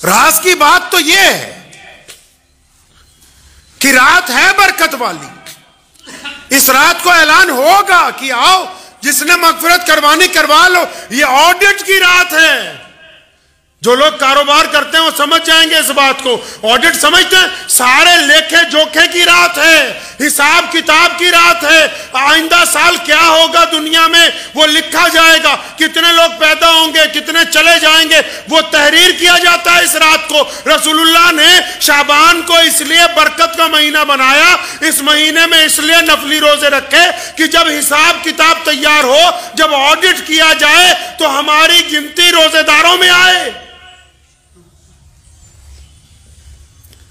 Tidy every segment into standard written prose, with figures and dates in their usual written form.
راز کی بات تو یہ ہے کہ رات ہے برکت والی. اس رات کو اعلان ہوگا کہ آؤ جس نے مغفرت کروانی کروا لو. یہ آڈٹ کی رات ہے. جو لوگ کاروبار کرتے ہیں وہ سمجھ جائیں گے اس بات کو. آڈٹ سمجھتے ہیں سارے لیکھے جوکھے کی رات ہے, حساب کتاب کی رات ہے. آئندہ سال کیا ہوگا دنیا میں وہ لکھا جائے گا, کتنے لوگ پیدا ہوں گے, کتنے چلے جائیں گے, وہ تحریر کیا جاتا ہے اس رات کو. رسول اللہ نے شعبان کو اس لیے برکت کا مہینہ بنایا, اس مہینے میں اس لیے نفلی روزے رکھے کہ جب حساب کتاب تیار ہو, جب آڈٹ کیا جائے تو ہماری گنتی روزے داروں میں آئے,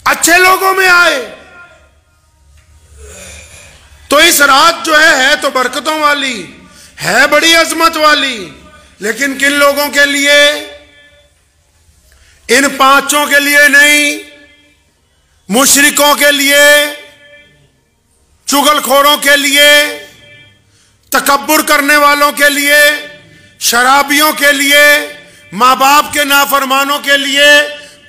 اچھے لوگوں میں آئے. تو اس رات جو ہے تو برکتوں والی ہے, بڑی عظمت والی. لیکن کن لوگوں کے لیے؟ ان پانچوں کے لیے نہیں, مشرکوں کے لیے, چغل خوروں کے لیے, تکبر کرنے والوں کے لیے, شرابیوں کے لیے, ماں باپ کے نافرمانوں کے لیے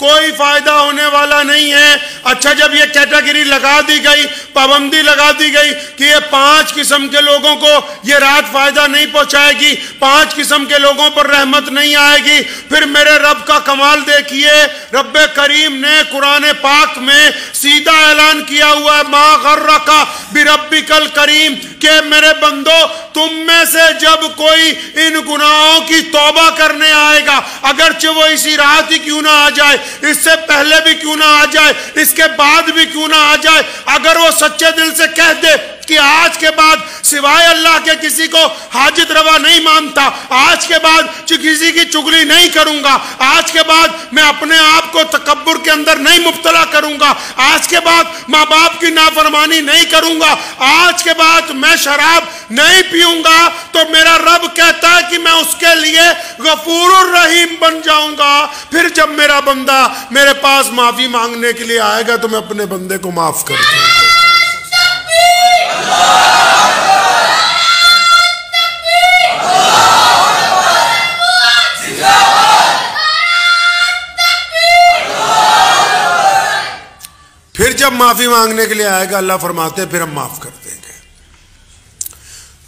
کوئی فائدہ ہونے والا نہیں ہے. اچھا جب یہ کیٹیگری لگا دی گئی, پابندی لگا دی گئی کہ یہ 5 قسم کے لوگوں کو یہ رات فائدہ نہیں پہنچائے گی, 5 قسم کے لوگوں پر رحمت نہیں آئے گی, پھر میرے رب کا کمال دیکھیے. رب کریم نے قرآن پاک میں سیدھا اعلان کیا ہوا ہے, ما غرک بربک الکریم, کہ میرے بندو تم میں سے جب کوئی ان گناہوں کی توبہ کرنے آئے گا, اگرچہ وہ اسی رات ہی کیوں نہ آ جائے, اس سے پہلے بھی کیوں نہ آ جائے, اس کے بعد بھی کیوں نہ آ جائے, اگر وہ سچے دل سے کہہ دے کہ آج کے بعد سوائے اللہ کے کسی کو حاجت روا نہیں مانتا, آج کے بعد کسی کی چغلی نہیں کروں گا, آج کے بعد میں اپنے آپ کو تکبر کے اندر نہیں مبتلا کروں گا, آج کے بعد ماں باپ کی نافرمانی نہیں کروں گا, آج کے بعد میں شراب نہیں پیوں گا, تو میرا رب کہتا ہے کہ میں اس کے لیے غفور الرحیم بن جاؤں گا. پھر جب میرا بندہ میرے پاس معافی مانگنے کے لیے آئے گا تو میں اپنے بندے کو معاف کر دوں گا. پھر جب معافی مانگنے کے لیے آئے گا اللہ فرماتے ہیں پھر ہم معاف کر دیں گے.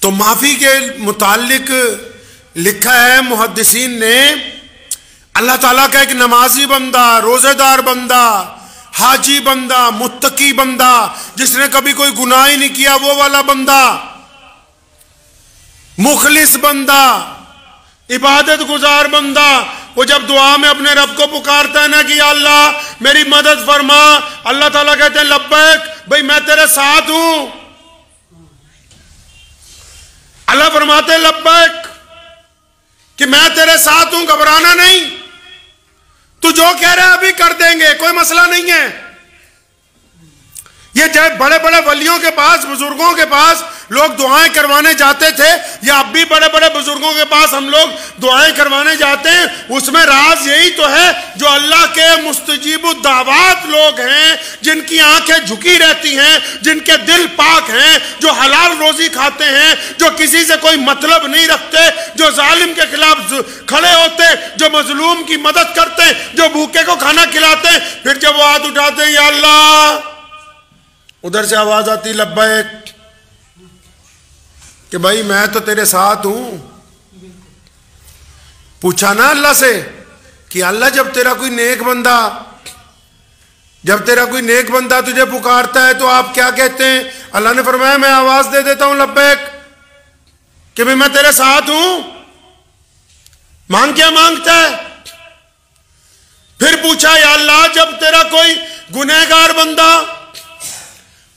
تو معافی کے متعلق لکھا ہے محدثین نے, اللہ تعالیٰ کا ایک نمازی بندہ, روزے دار بندہ, حاجی بندہ, متقی بندہ, جس نے کبھی کوئی گناہ ہی نہیں کیا وہ والا بندہ, مخلص بندہ, عبادت گزار بندہ, وہ جب دعا میں اپنے رب کو پکارتا ہے نا کہ یا اللہ میری مدد فرما, اللہ تعالیٰ کہتے ہیں لبیک, بھئی میں تیرے ساتھ ہوں. اللہ فرماتے ہیں لبیک کہ میں تیرے ساتھ ہوں, گھبرانا نہیں, تو جو کہہ رہے ابھی کر دیں گے, کوئی مسئلہ نہیں ہے. یہ چاہے بڑے بڑے ولیوں کے پاس, بزرگوں کے پاس لوگ دعائیں کروانے جاتے تھے, یا اب بھی بڑے بڑے بزرگوں کے پاس ہم لوگ دعائیں کروانے جاتے ہیں, اس میں راز یہی تو ہے جو اللہ کے مستجیب الدعوات لوگ ہیں, جن کی آنکھیں جھکی رہتی ہیں, جن کے دل پاک ہیں, جو حلال روزی کھاتے ہیں, جو کسی سے کوئی مطلب نہیں رکھتے, جو ظالم کے خلاف کھڑے ہوتے, جو مظلوم کی مدد کرتے, جو بھوکے کو کھانا کھلاتے. پھر جب وہ ہاتھ اٹھاتے ہیں یا اللہ, ادھر سے آواز آتی لبیک کہ بھائی میں تو تیرے ساتھ ہوں. پوچھا نا اللہ سے کہ اللہ جب تیرا کوئی نیک بندہ تجھے پکارتا ہے تو آپ کیا کہتے ہیں؟ اللہ نے فرمایا میں آواز دے دیتا ہوں لبیک کہ بھائی میں تیرے ساتھ ہوں. مانگ کیا مانگتا ہے؟ پھر پوچھا یا اللہ جب تیرا کوئی گنہگار بندہ,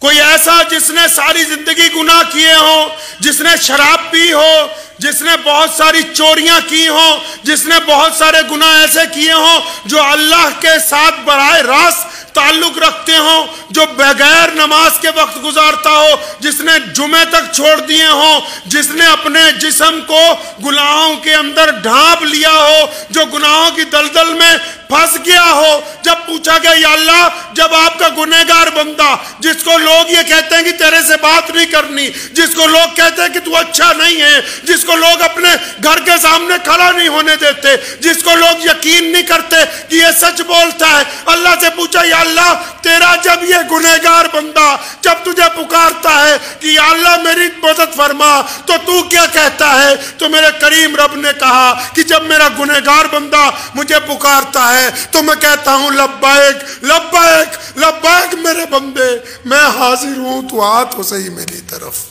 کوئی ایسا جس نے ساری زندگی گناہ کیے ہوں, جس نے شراب پی ہو, جس نے بہت ساری چوریاں کی ہوں, جس نے بہت سارے گناہ ایسے کیے ہوں جو اللہ کے ساتھ براہ راست تعلق رکھتے ہوں, جو بغیر نماز کے وقت گزارتا ہو, جس نے جمعے تک چھوڑ دیے ہوں, جس نے اپنے جسم کو گناہوں کے اندر ڈھانپ لیا ہو, جو گناہوں کی دلدل میں پھنس گیا ہو. جب پوچھا گیا یا اللہ جب آپ کا گنہگار بندہ, جس کو لوگ یہ کہتے ہیں کہ تیرے سے بات نہیں کرنی, جس کو لوگ کہتے ہیں کہ تو اچھا نہیں ہے, جس کو لوگ اپنے گھر کے سامنے کھڑا نہیں ہونے دیتے, جس کو لوگ یقین نہیں کرتے کہ یہ سچ بولتا ہے۔ اللہ سے پوچھا یا اللہ تیرا جب یہ گنہگار بندہ جب تجھے پکارتا ہے کہ یا اللہ میری مدد فرما تو کیا کہتا ہے؟ تو میرے کریم رب نے کہا کہ جب میرا گنہگار بندہ مجھے پکارتا ہے تو میں کہتا ہوں لبیک لبیک لبیک میرے بندے، میں حاضر ہوں، تو آ تو صحیح میری طرف۔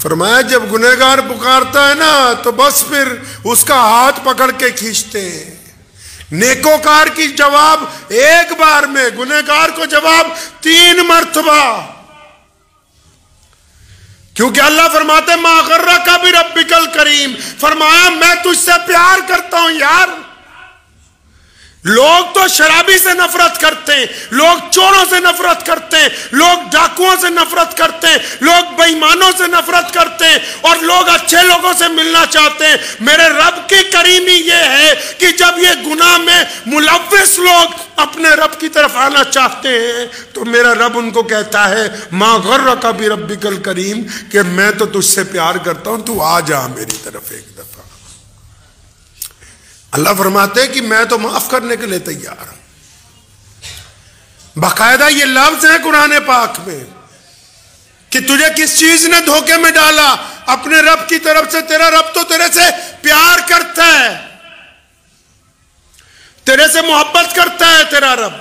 فرمایا جب گنہگار پکارتا ہے نا تو بس پھر اس کا ہاتھ پکڑ کے کھینچتے ہیں۔ نیکوکار کی جواب ایک بار میں، گنہگار کو جواب 3 مرتبہ، کیونکہ اللہ فرماتے ما غرک بربک الکریم، فرمایا میں تجھ سے پیار کرتا ہوں یار۔ لوگ تو شرابی سے نفرت کرتے ہیں، لوگ چوروں سے نفرت کرتے ہیں، لوگ ڈاکوؤں سے نفرت کرتے ہیں، لوگ بے ایمانوں سے نفرت کرتے ہیں، اور لوگ اچھے لوگوں سے ملنا چاہتے ہیں۔ میرے رب کی کریمی یہ ہے کہ جب یہ گناہ میں ملوث لوگ اپنے رب کی طرف آنا چاہتے ہیں تو میرا رب ان کو کہتا ہے ما غرک بربک الکریم کہ میں تو تجھ سے پیار کرتا ہوں، تو آ جا میری طرف ایک دفعہ۔ اللہ فرماتے ہیں کہ میں تو معاف کرنے کے لیے تیار ہوں۔ باقاعدہ یہ لفظ ہے قرآن پاک میں کہ تجھے کس چیز نے دھوکے میں ڈالا؟ اپنے رب کی طرف سے۔ تیرا رب تو تیرے سے پیار کرتا ہے، تیرے سے محبت کرتا ہے تیرا رب۔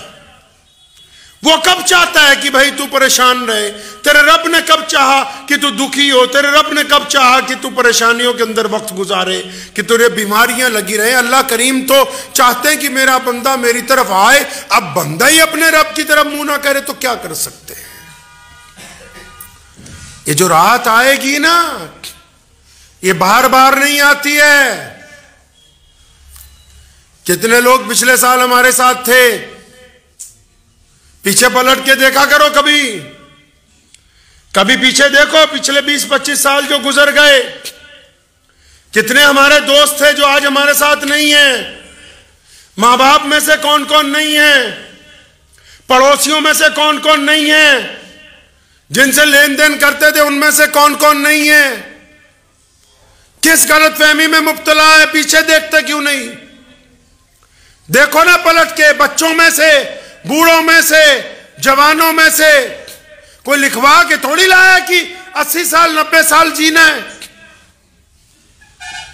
وہ کب چاہتا ہے کہ بھائی تو پریشان رہے؟ تیرے رب نے کب چاہا کہ تو دکھی ہو؟ تیرے رب نے کب چاہا کہ تو پریشانیوں کے اندر وقت گزارے، کہ تجھے بیماریاں لگی رہے؟ اللہ کریم تو چاہتے ہیں کہ میرا بندہ میری طرف آئے۔ اب بندہ ہی اپنے رب کی طرف منہ نہ کرے تو کیا کر سکتے ہیں؟ یہ جو رات آئے گی نا یہ بار بار نہیں آتی ہے۔ کتنے لوگ پچھلے سال ہمارے ساتھ تھے؟ پیچھے پلٹ کے دیکھا کرو، کبھی پیچھے دیکھو، پچھلے 20-25 سال جو گزر گئے، کتنے ہمارے دوست تھے جو آج ہمارے ساتھ نہیں ہیں؟ ماں باپ میں سے کون کون نہیں ہیں؟ پڑوسیوں میں سے کون کون نہیں ہیں؟ جن سے لین دین کرتے تھے ان میں سے کون کون نہیں ہیں؟ کس غلط فہمی میں مبتلا ہے؟ پیچھے دیکھتے کیوں نہیں؟ دیکھو نا پلٹ کے، بچوں میں سے، بوڑھوں میں سے، جوانوں میں سے کوئی لکھوا کے تھوڑی لایا کہ 80 سال 90 سال جینا ہے۔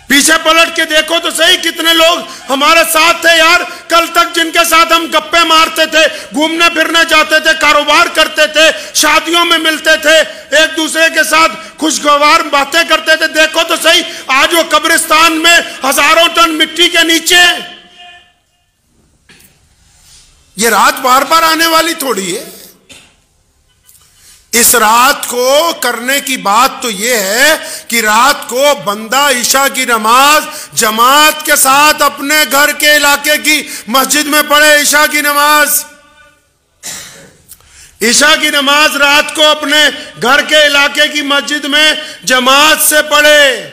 پیچھے پلٹ کے دیکھو تو صحیح، کتنے لوگ ہمارے ساتھ تھے یار کل تک، جن کے ساتھ ہم گپے مارتے تھے، گھومنے پھرنے جاتے تھے، کاروبار کرتے تھے، شادیوں میں ملتے تھے، ایک دوسرے کے ساتھ خوشگوار باتیں کرتے تھے۔ دیکھو تو صحیح آج وہ قبرستان میں ہزاروں ٹن مٹی کے نیچے۔ یہ رات بار بار آنے والی تھوڑی ہے۔ اس رات کو کرنے کی بات تو یہ ہے کہ رات کو بندہ عشاء کی نماز جماعت کے ساتھ اپنے گھر کے علاقے کی مسجد میں پڑھے۔ عشاء کی نماز، عشاء کی نماز رات کو اپنے گھر کے علاقے کی مسجد میں جماعت سے پڑھے،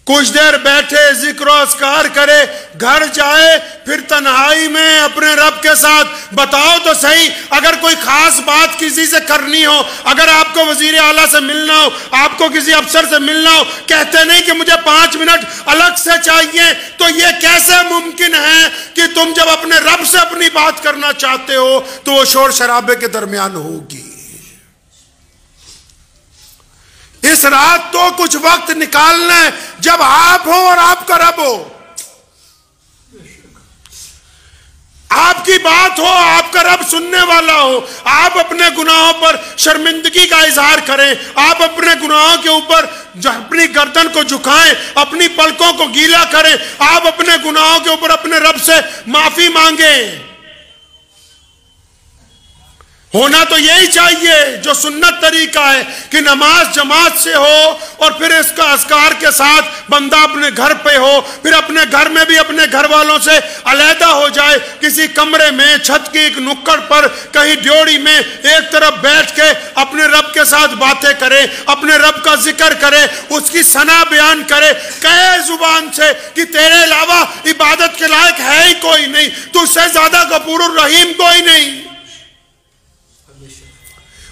کچھ دیر بیٹھے، ذکر و اذکار کرے، گھر جائے، پھر تنہائی میں اپنے رب کے ساتھ بتاؤ تو صحیح، اگر کوئی خاص بات کسی سے کرنی ہو، اگر آپ کو وزیر اعلیٰ سے ملنا ہو، آپ کو کسی افسر سے ملنا ہو، کہتے نہیں کہ مجھے 5 منٹ الگ سے چاہیے، تو یہ کیسے ممکن ہے کہ تم جب اپنے رب سے اپنی بات کرنا چاہتے ہو تو وہ شور شرابے کے درمیان ہوگی؟ اس رات تو کچھ وقت نکالنا ہے جب آپ ہو اور آپ کا رب ہو، آپ کی بات ہو، آپ کا رب سننے والا ہو، آپ اپنے گناہوں پر شرمندگی کا اظہار کریں، آپ اپنے گناہوں کے اوپر اپنی گردن کو جھکائیں، اپنی پلکوں کو گیلا کریں، آپ اپنے گناہوں کے اوپر اپنے رب سے معافی مانگیں۔ ہونا تو یہی چاہیے جو سنت طریقہ ہے کہ نماز جماعت سے ہو، اور پھر اس کا اذکار کے ساتھ بندہ اپنے گھر پہ ہو، پھر اپنے گھر میں بھی اپنے گھر والوں سے علیحدہ ہو جائے، کسی کمرے میں، چھت کی ایک نکڑ پر، کہیں ڈیوڑی میں ایک طرف بیٹھ کے اپنے رب کے ساتھ باتیں کرے، اپنے رب کا ذکر کرے، اس کی ثنا بیان کرے، کہے زبان سے کہ تیرے علاوہ عبادت کے لائق ہے ہی کوئی نہیں، تجھ سے زیادہ غفور الرحیم کوئی نہیں،